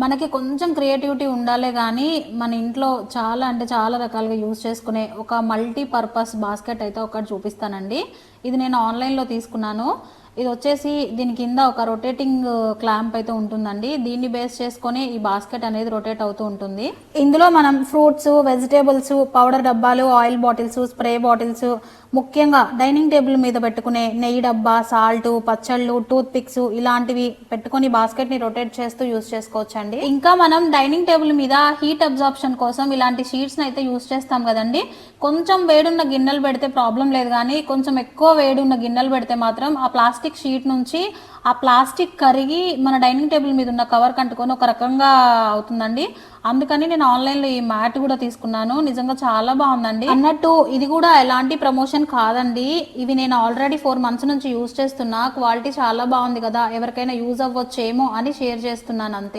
మనకి కొంచెం క్రియేటివిటీ ఉండాలే గానీ, మన ఇంట్లో చాలా అంటే చాలా రకాలుగా యూజ్ చేసుకునే ఒక మల్టీ పర్పస్ బాస్కెట్ అయితే ఒకటి చూపిస్తానండి. ఇది నేను ఆన్‌లైన్‌లో తీసుకున్నాను. ఇదొచ్చేసి దీని కింద ఒక రొటేటింగ్ క్లాంప్ అయితే ఉంటుందండి. దీన్ని బేస్ చేసుకొని ఈ బాస్కెట్ అనేది రొటేట్ అవుతూ ఉంటుంది. ఇందులో మనం ఫ్రూట్స్, వెజిటేబుల్స్, పౌడర్ డబ్బాలు, ఆయిల్ బాటిల్స్, స్ప్రే బాటిల్స్, ముఖ్యంగా డైనింగ్ టేబుల్ మీద పెట్టుకునే నెయ్యి డబ్బా, సాల్ట్, పచ్చళ్ళు, టూత్ పిక్స్ ఇలాంటివి పెట్టుకొని బాస్కెట్ ని రొటేట్ చేస్తూ యూజ్ చేసుకోవచ్చండి. ఇంకా మనం డైనింగ్ టేబుల్ మీద హీట్ అబ్జార్ప్షన్ కోసం ఇలాంటి షీట్స్ అయితే యూజ్ చేస్తాం కదండి. కొంచెం వేడున్న గిన్నెలు పెడితే ప్రాబ్లం లేదు కానీ కొంచెం ఎక్కువ వేడున్న గిన్నెలు పెడితే మాత్రం ఆ ప్లాస్టిక్ షీట్ నుంచి ఆ ప్లాస్టిక్ కరిగి మన డైనింగ్ టేబుల్ మీద ఉన్న కవర్ కంటుకొని ఒక రకంగా అవుతుందండి. అందుకని నేను ఆన్లైన్లో ఈ మ్యాట్ కూడా తీసుకున్నాను. నిజంగా చాలా బాగుందండి. అన్నట్టు ఇది కూడా ఎలాంటి ప్రమోషన్ కాదండి. ఇవి నేను ఆల్రెడీ 4 months నుంచి యూజ్ చేస్తున్నా. క్వాలిటీ చాలా బాగుంది కదా, ఎవరికైనా యూజ్ అవ్వచ్చేమో అని షేర్ చేస్తున్నాను అంతే.